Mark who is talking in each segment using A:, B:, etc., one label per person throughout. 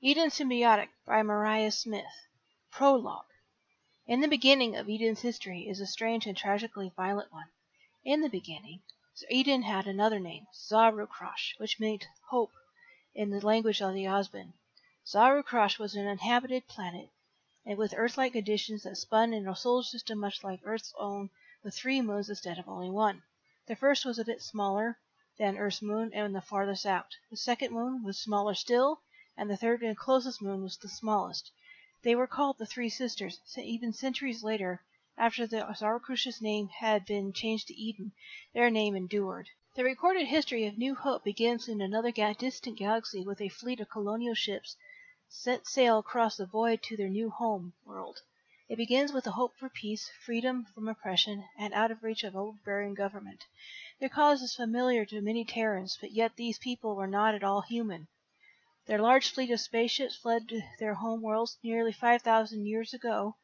A: Eden Symbiotic by Meriah Smith. Prologue. In the beginning of Eden's history is a strange and tragically violent one. In the beginning, Eden had another name, Zarukrosh, which meant hope in the language of the Osban. Zarukrosh was an inhabited planet, and with Earth-like conditions that spun in a solar system much like Earth's own, with 3 moons instead of only 1. The first was a bit smaller than Earth's moon and the farthest out. The second moon was smaller still, and the third and closest moon was the smallest. They were called the Three Sisters. Even centuries later, after the Zarukrosh's name had been changed to Eden, their name endured. The recorded history of New Hope begins in another distant galaxy with a fleet of colonial ships set sail across the void to their new home world. It begins with a hope for peace, freedom from oppression, and out of reach of overbearing government. Their cause is familiar to many Terrans, but yet these people were not at all human. Their large fleet of spaceships fled to their home worlds nearly 5,000 years ago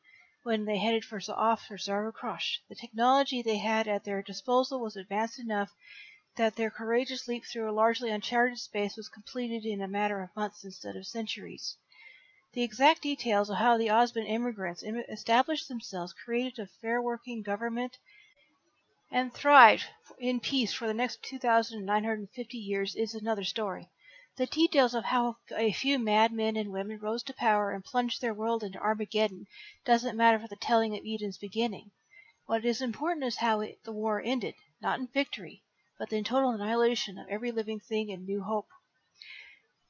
A: when they headed off for Zarukrosh. The technology they had at their disposal was advanced enough that their courageous leap through a largely uncharted space was completed in a matter of months instead of centuries. The exact details of how the Osban immigrants established themselves, created a fair working government, and thrived in peace for the next 2,950 years is another story. The details of how a few mad men and women rose to power and plunged their world into Armageddon doesn't matter for the telling of Eden's beginning. What is important is how the war ended, not in victory, but in total annihilation of every living thing in New Hope.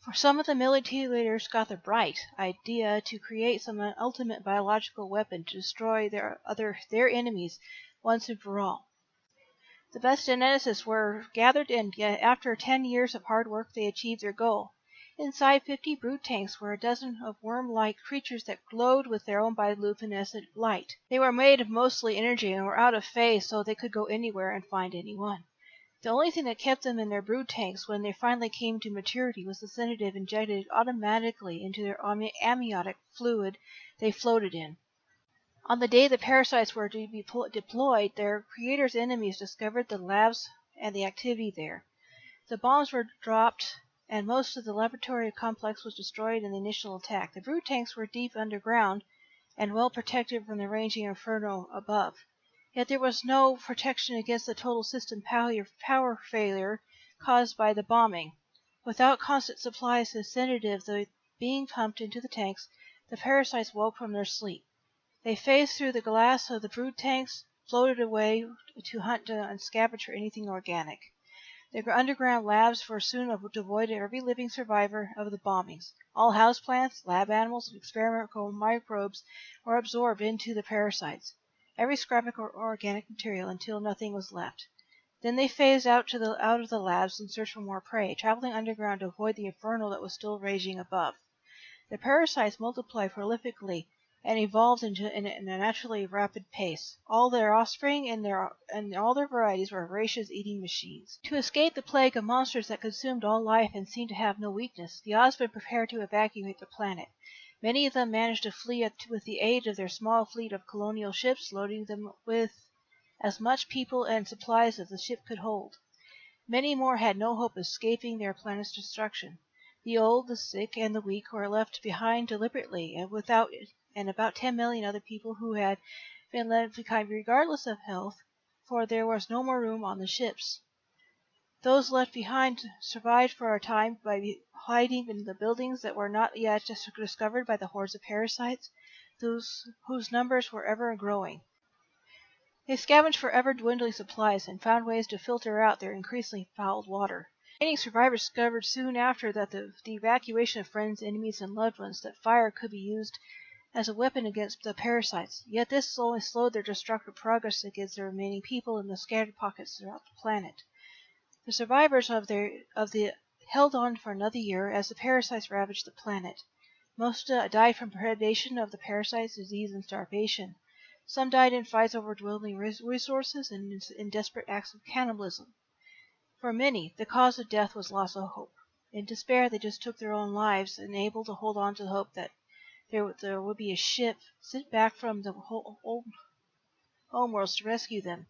A: For some of the military leaders got the bright idea to create some ultimate biological weapon to destroy their enemies once and for all. The best geneticists were gathered, and after 10 years of hard work they achieved their goal. Inside 50 brood tanks were a dozen of worm-like creatures that glowed with their own bioluminescent light. They were made of mostly energy and were out of phase, so they could go anywhere and find anyone. The only thing that kept them in their brood tanks when they finally came to maturity was the sedative injected automatically into their amniotic fluid they floated in. On the day the parasites were to be deployed, their creators' enemies discovered the labs and the activity there. The bombs were dropped, and most of the laboratory complex was destroyed in the initial attack. The brood tanks were deep underground and well protected from the raging inferno above. Yet there was no protection against the total system power failure caused by the bombing. Without constant supplies of sedative being pumped into the tanks, the parasites woke from their sleep. They phased through the glass of the brood tanks, floated away to hunt and scavenge for anything organic. The underground labs were soon devoid of every living survivor of the bombings. All houseplants, lab animals, and experimental microbes were absorbed into the parasites. Every scrap of organic material until nothing was left. Then they phased out of the labs in search for more prey, traveling underground to avoid the inferno that was still raging above. The parasites multiplied prolifically and evolved in a naturally rapid pace. All their offspring and all their varieties were voracious eating machines. To escape the plague of monsters that consumed all life and seemed to have no weakness, the Osban prepared to evacuate the planet. Many of them managed to flee with the aid of their small fleet of colonial ships, loading them with as much people and supplies as the ship could hold. Many more had no hope of escaping their planet's destruction. The old, the sick, and the weak were left behind deliberately, and about 10 million other people who had been left behind regardless of health, for there was no more room on the ships. Those left behind survived for a time by hiding in the buildings that were not yet discovered by the hordes of parasites, whose numbers were ever growing. They scavenged for ever-dwindling supplies and found ways to filter out their increasingly fouled water. Remaining survivors discovered soon after that the evacuation of friends, enemies, and loved ones, that fire could be used as a weapon against the parasites, yet this only slowed their destructive progress against the remaining people in the scattered pockets throughout the planet. The survivors held on for another year as the parasites ravaged the planet. Most died from predation of the parasites, disease, and starvation. Some died in fights over dwindling resources and in desperate acts of cannibalism. For many, the cause of death was loss of hope. In despair, they just took their own lives, unable to hold on to the hope that there would be a ship sent back from the old homeworlds to rescue them.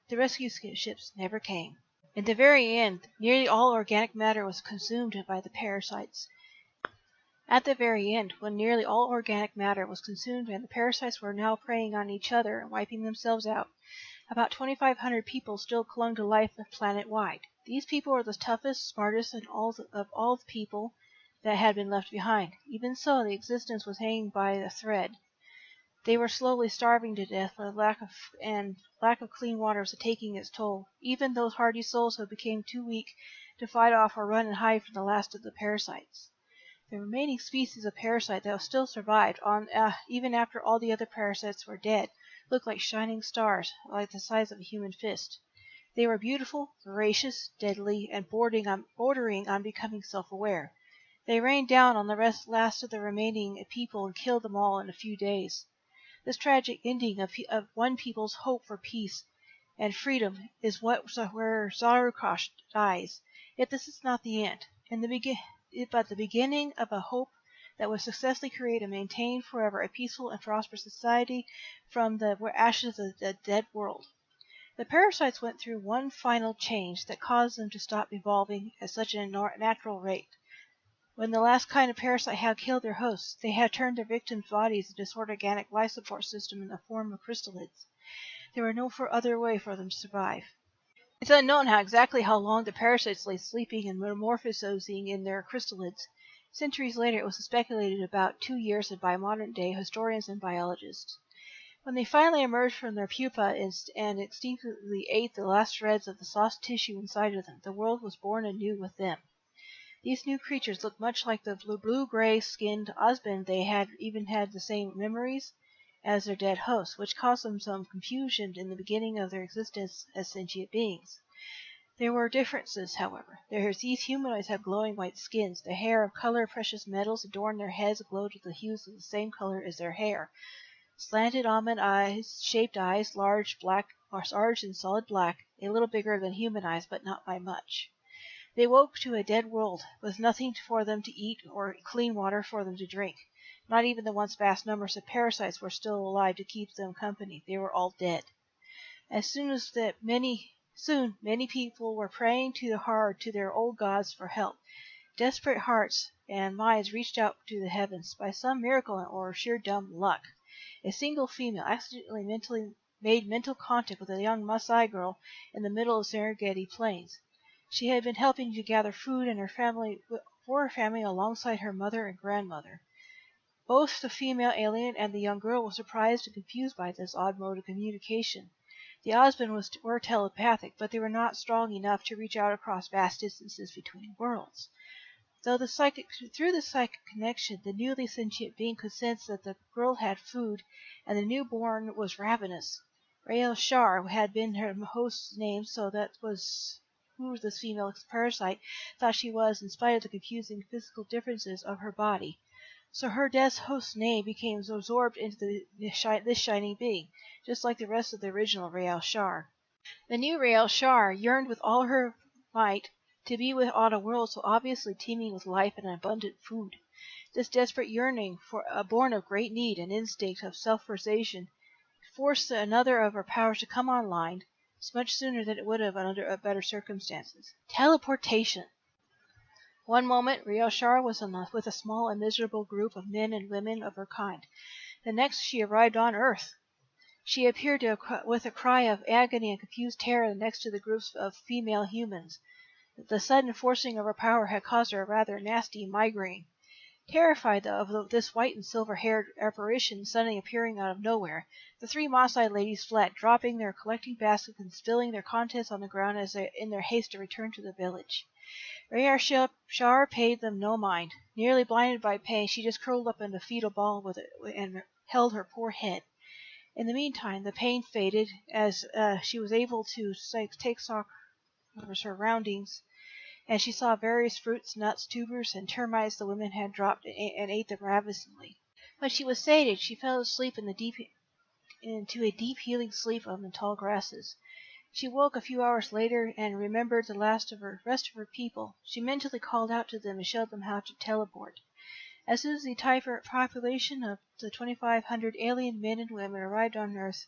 A: The rescue ships never came. In the very end, nearly all organic matter was consumed by the parasites. At the very end, when nearly all organic matter was consumed and the parasites were now preying on each other and wiping themselves out, about 2,500 people still clung to life planet-wide. These people were the toughest, smartest, and of all the people that had been left behind. Even so, the existence was hanging by a thread. They were slowly starving to death, for lack of clean water was taking its toll. Even those hardy souls who became too weak to fight off or run and hide from the last of the parasites. The remaining species of parasite that still survived, even after all the other parasites were dead, looked like shining stars, like the size of a human fist. They were beautiful, voracious, deadly, and bordering on becoming self-aware. They rained down on the last of the remaining people and killed them all in a few days. This tragic ending of one people's hope for peace and freedom is where Zarukosh dies. Yet this is not the end, but the beginning of a hope that will successfully create and maintain forever a peaceful and prosperous society from the ashes of the dead world. The parasites went through one final change that caused them to stop evolving at such a natural rate. When the last kind of parasite had killed their hosts, they had turned their victims' bodies into this organic life support system in the form of crystallids. There were no other way for them to survive. It's unknown exactly how long the parasites lay sleeping and metamorphosing in their crystallids. Centuries later, it was speculated about 2 years by modern-day historians and biologists. When they finally emerged from their pupa and instinctively ate the last shreds of the soft tissue inside of them, the world was born anew with them. These new creatures looked much like the blue-gray-skinned husband. They had even had the same memories as their dead hosts, which caused them some confusion in the beginning of their existence as sentient beings. There were differences, however. These humanoids had glowing white skins. The hair of color precious metals adorned their heads glowed with the hues of the same color as their hair. Slanted almond shaped eyes, large and solid black, a little bigger than human eyes, but not by much. They woke to a dead world, with nothing for them to eat or clean water for them to drink. Not even the once vast numbers of parasites were still alive to keep them company. They were all dead. Soon many people were praying hard to their old gods for help. Desperate hearts and minds reached out to the heavens. By some miracle or sheer dumb luck, a single female accidentally made mental contact with a young Maasai girl in the middle of Serengeti Plains. She had been helping to gather food for her family alongside her mother and grandmother. Both the female alien and the young girl were surprised and confused by this odd mode of communication. The husband were telepathic, but they were not strong enough to reach out across vast distances between worlds. Through the psychic connection, the newly sentient being could sense that the girl had food, and the newborn was ravenous. Rael Shar had been her host's name, so that was who this female parasite thought she was, in spite of the confusing physical differences of her body. So her dead host's name became absorbed into this shining being, just like the rest of the original Rael Shar. The new Rael Shar yearned with all her might to be on a world so obviously teeming with life and abundant food. This desperate yearning, born of great need and instinct of self-preservation, forced another of her powers to come online much sooner than it would have under better circumstances. Teleportation! One moment, Rael Shar was with a small and miserable group of men and women of her kind. The next, she arrived on Earth. She appeared with a cry of agony and confused terror next to the groups of female humans. The sudden forcing of her power had caused her a rather nasty migraine. Terrified of this white and silver-haired apparition suddenly appearing out of nowhere, the three Maasai ladies fled, dropping their collecting baskets and spilling their contents on the ground in their haste to return to the village. Rael Shar paid them no mind. Nearly blinded by pain, she just curled up in a fetal ball and held her poor head. In the meantime, the pain faded as she was able to take stock of her surroundings, and she saw various fruits, nuts, tubers, and termites the women had dropped and ate them ravenously. When she was sated, she fell asleep into a deep healing sleep on the tall grasses. She woke a few hours later and remembered the rest of her people. She mentally called out to them and showed them how to teleport. As soon as the entire population of the 2,500 alien men and women arrived on Earth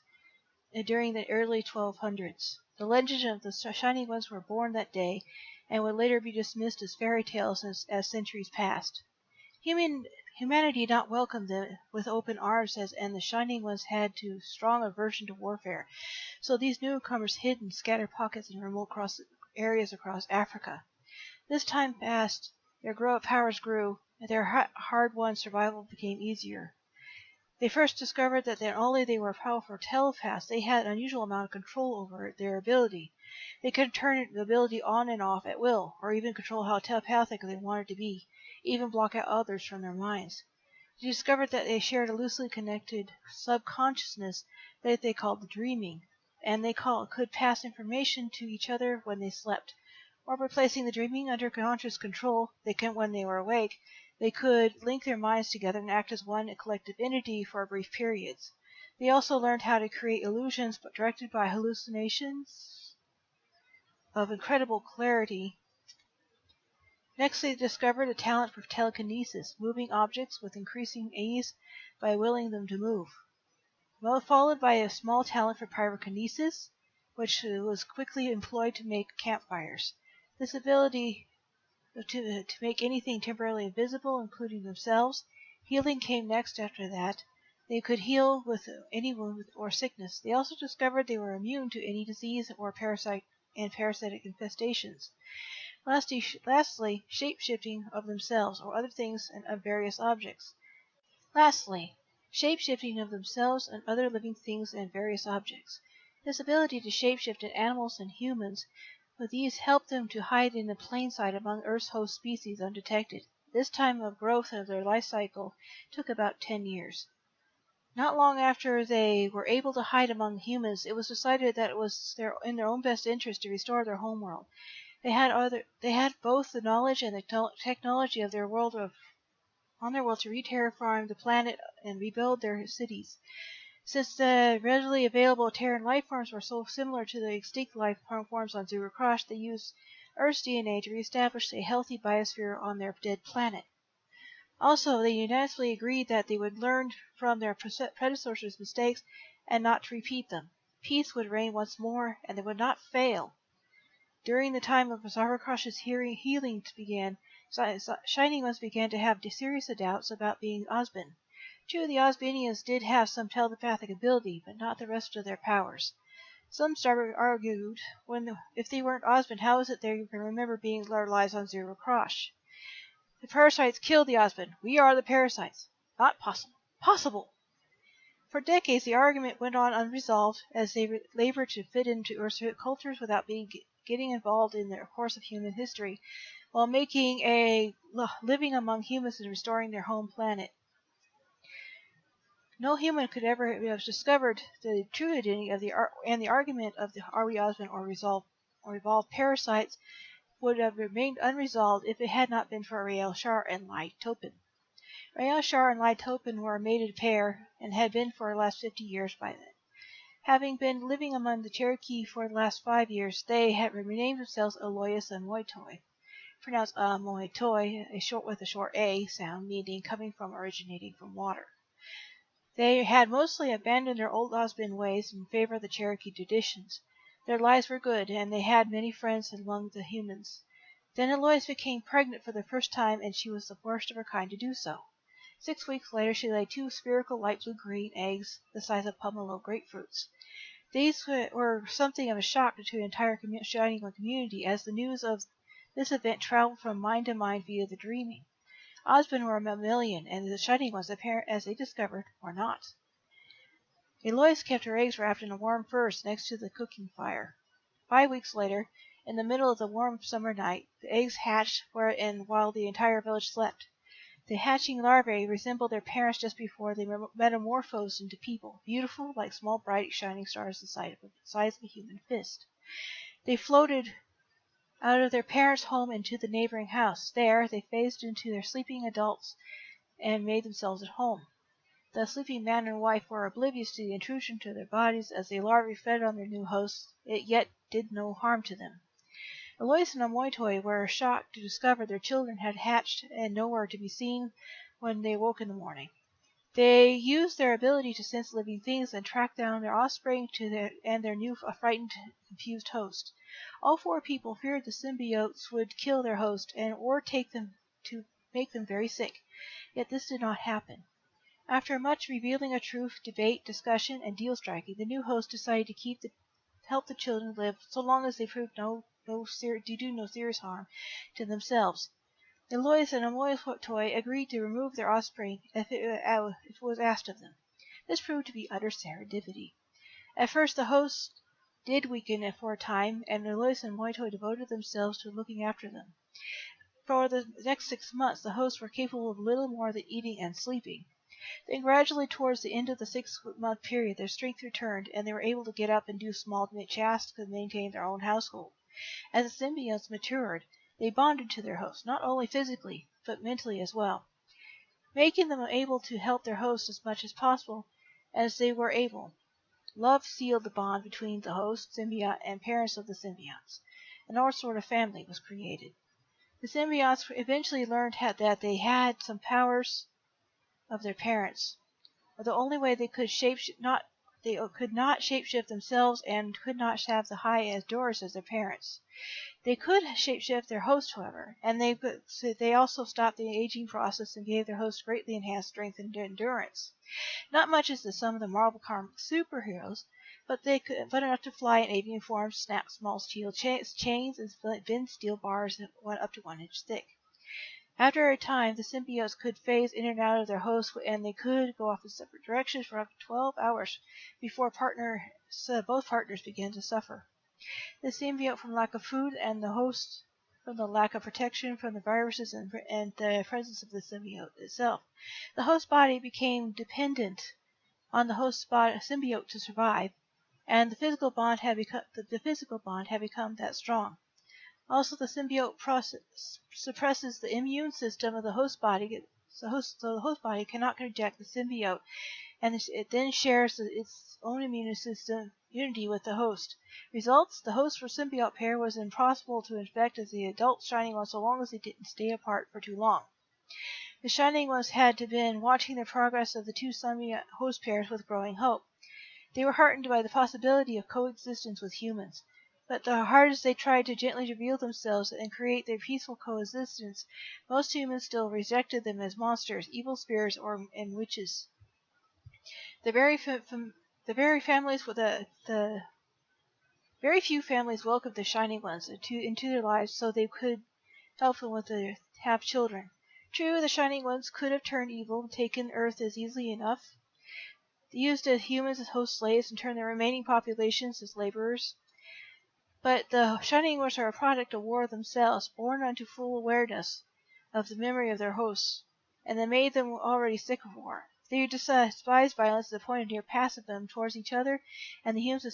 A: during the early 1200s, the legend of the Shining Ones were born that day and would later be dismissed as fairy tales as centuries passed. Humanity did not welcome them with open arms, and the Shining Ones had too strong aversion to warfare, so these newcomers hid in scattered pockets in remote areas across Africa. This time passed, their powers grew, and their hard-won survival became easier. They first discovered that not only they were powerful telepaths, they had an unusual amount of control over their ability. They could turn the ability on and off at will, or even control how telepathic they wanted to be, even block out others from their minds. They discovered that they shared a loosely connected subconsciousness that they called the dreaming, and they could pass information to each other when they slept. Or by placing the dreaming under conscious control, when they were awake, they could link their minds together and act as one collective entity for brief periods. They also learned how to create illusions directed by hallucinations of incredible clarity. Next, they discovered a talent for telekinesis, moving objects with increasing ease by willing them to move. Followed by a small talent for pyrokinesis, which was quickly employed to make campfires. This ability to make anything temporarily invisible, including themselves. Healing came next after that. They could heal with any wound or sickness. They also discovered they were immune to any disease or parasitic infestations. Lastly, shape-shifting of themselves or other things and of various objects. Other living things and various objects. This ability to shapeshift in animals and humans, with these helped them to hide in the plain sight among Earth's host species undetected. This time of growth of their life cycle took about 10 years. Not long after they were able to hide among humans, it was decided that it was in their own best interest to restore their homeworld. They had both the knowledge and the technology of their world on their world to re-terraform the planet and rebuild their cities. Since the readily available Terran life forms were so similar to the extinct life forms on Zero Cross, they used Earth's DNA to reestablish a healthy biosphere on their dead planet. Also, they unanimously agreed that they would learn from their predecessors' mistakes and not to repeat them. Peace would reign once more, and they would not fail. During the time of Zero Cross's healing began, Shining Ones began to have serious doubts about being Osbin. True, the Osbinians did have some telepathic ability, but not the rest of their powers. Some argued, if they weren't Osbin, how is it they can remember being their lives on Zero Cross? The parasites killed the Osbin. We are the parasites. Not possible. Possible! For decades, the argument went on unresolved as they labored to fit into Earth's cultures without getting involved in the course of human history, while living among humans and restoring their home planet. No human could ever have discovered the true identity of the argument of the are we Osbin or evolved parasites would have remained unresolved if it had not been for Rael Shar and Lai Topin. Rael Shar and Lai Topin were a mated pair and had been for the last 50 years by then. Having been living among the Cherokee for the last 5 years, they had renamed themselves Aloyas and Moitoi, pronounced Moitoi, with a short A sound, meaning originating from water. They had mostly abandoned their old Osbin ways in favor of the Cherokee traditions. Their lives were good, and they had many friends among the humans. Then Aloyas became pregnant for the first time, and she was the first of her kind to do so. 6 weeks later, she laid 2 spherical light blue-green eggs the size of pomelo grapefruits. These were something of a shock to the entire Shining One community, as the news of this event traveled from mind to mind via the dreaming. Osbin were a mammalian, and the Shining Ones, as they discovered, were not. Aloyas kept her eggs wrapped in a warm furs next to the cooking fire. 5 weeks later, in the middle of the warm summer night, the eggs hatched while the entire village slept. The hatching larvae resembled their parents just before they metamorphosed into people, beautiful like small bright shining stars the size of a human fist. They floated out of their parents' home into the neighboring house. There, they phased into their sleeping adults and made themselves at home. The sleeping man and wife were oblivious to the intrusion to their bodies as the larvae fed on their new hosts, it yet did no harm to them. Aloyas and Amoitoi were shocked to discover their children had hatched and nowhere to be seen when they woke in the morning. They used their ability to sense living things and track down their offspring and their new frightened, confused host. All 4 people feared the symbiotes would kill their host or take them to make them very sick. Yet this did not happen. After much revealing of truth, debate, discussion, and deal striking, the new host decided to help the children live so long as they proved to do no serious harm to themselves. Eloise and Amoy agreed to remove their offspring if it was asked of them. This proved to be utter serendipity. At first the host did weaken for a time, and Eloise and Moitoy devoted themselves to looking after them. For the next 6 months the hosts were capable of little more than eating and sleeping. Then gradually towards the end of the 6-month period their strength returned, and they were able to get up and do small tasks and maintain their own household. As the symbionts matured, they bonded to their hosts, not only physically, but mentally as well, making them able to help their hosts as much as possible as they were able. Love sealed the bond between the host, symbiote, and parents of the symbionts. An old sort of family was created. The symbionts eventually learned that they had some powers of their parents. The only way they could not shapeshift themselves and could not have the high endurance as their parents. They could shapeshift their host, however, and they also stopped the aging process and gave their host greatly enhanced strength and endurance. Not much as some of the Marvel comic superheroes, but enough to fly in avian form, snap small steel chains, and bend steel bars that went up to 1 inch thick. After a time, the symbiotes could phase in and out of their host, and they could go off in separate directions for up to 12 hours before both partners began to suffer. The symbiote from lack of food, and the host from the lack of protection from the viruses and the presence of the symbiote itself. The host body became dependent on the host symbiote to survive, and the physical bond had become that strong. Also, the symbiote suppresses the immune system of the host body, so the host body cannot reject the symbiote, and it then shares its own immunity with the host. Results: the host for symbiote pair was impossible to infect as the adult Shining Ones so long as they didn't stay apart for too long. The Shining Ones had been watching the progress of the two symbiote host pairs with growing hope. They were heartened by the possibility of coexistence with humans. But the hard as they tried to gently reveal themselves and create their peaceful coexistence, most humans still rejected them as monsters, evil spirits, and witches. The very few families welcomed the Shining Ones into their lives so they could help them have children. True, the Shining Ones could have turned evil and taken Earth as easily enough. They used humans as host slaves and turned the remaining populations as laborers. But the Shining Ones are a product of war themselves, born unto full awareness of the memory of their hosts, and that made them already sick of war. They despise violence to the point of near passivism towards each other, and the humans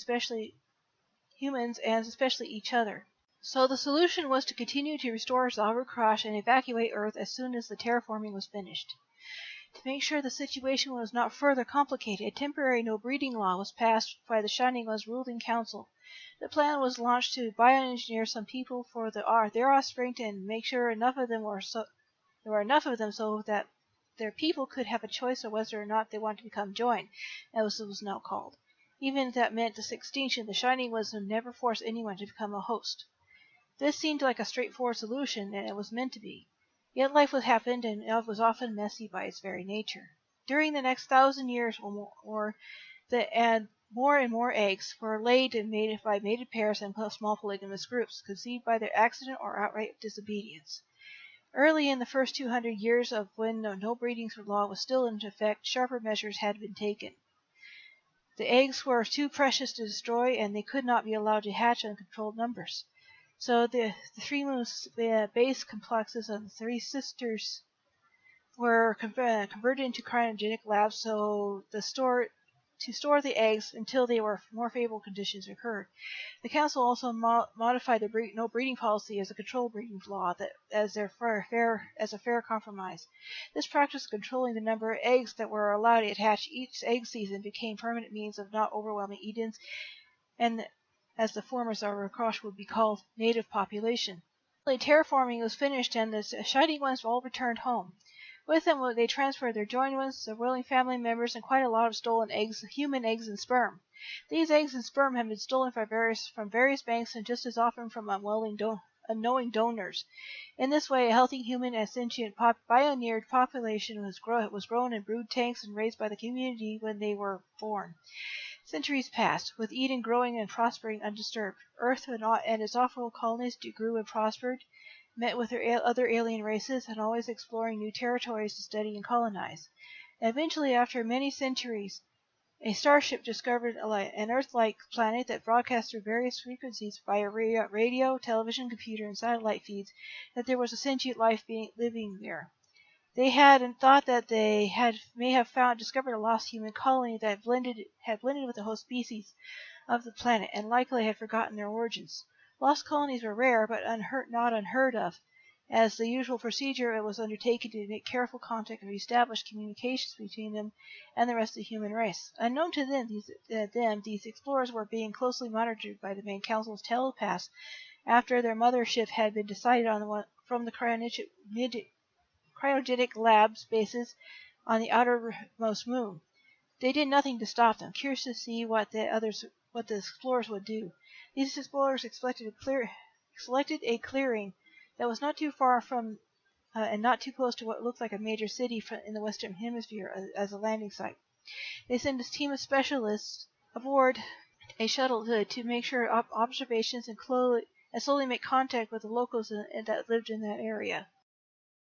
A: and especially each other. So the solution was to continue to restore Zalrukrosh and evacuate Earth as soon as the terraforming was finished. To make sure the situation was not further complicated, a temporary no-breeding law was passed by the Shining One's ruling council. The plan was launched to bioengineer some people for their offspring and make sure there were enough of them so that their people could have a choice of whether or not they wanted to become joined, as it was now called. Even if that meant extinction, the Shining Ones would never force anyone to become a host. This seemed like a straightforward solution, and it was meant to be. Yet life was happened, and it was often messy by its very nature. During the next 1,000 years or more, more and more eggs were laid and mated by mated pairs and small polygamous groups, conceived by their accident or outright disobedience. Early in the first 200 years of when no breeding law was still in effect, sharper measures had been taken. The eggs were too precious to destroy, and they could not be allowed to hatch in controlled numbers. So the 3 moons base complexes of the 3 sisters were converted into cryogenic labs to store the eggs until more favorable conditions occurred. The council also modified the no breeding policy as a controlled breeding law as a fair compromise. This practice of controlling the number of eggs that were allowed to hatch each egg season became permanent means of not overwhelming Edens and, as the former Zalrukrosh would be called, native population. Terraforming was finished and the Shining Ones all returned home. With them they transferred their joined ones, their willing family members, and quite a lot of stolen eggs, human eggs and sperm. These eggs and sperm have been stolen from various banks and just as often from unwilling unknowing donors. In this way, a healthy human and sentient pioneered population was grown in brood tanks and raised by the community when they were born. Centuries passed, with Eden growing and prospering undisturbed. Earth and its off-world colonies grew and prospered, met with their other alien races, and always exploring new territories to study and colonize. Eventually, after many centuries, a starship discovered an Earth-like planet that broadcast through various frequencies via radio, television, computer, and satellite feeds that there was a sentient life living there. They had thought that they may have discovered a lost human colony that had blended with the host species of the planet and likely had forgotten their origins. Lost colonies were rare, but not unheard of. As the usual procedure, it was undertaken to make careful contact and reestablish communications between them and the rest of the human race. Unknown to them, these explorers were being closely monitored by the main council's telepaths after their mothership had been decided on from the cryogenic lab bases on the outermost moon. They did nothing to stop them, curious to see what the explorers would do. These explorers selected a clearing that was not too far from and not too close to what looked like a major city in the Western Hemisphere as a landing site. They sent a team of specialists aboard a shuttle to make sure observations and slowly make contact with the locals that lived in that area.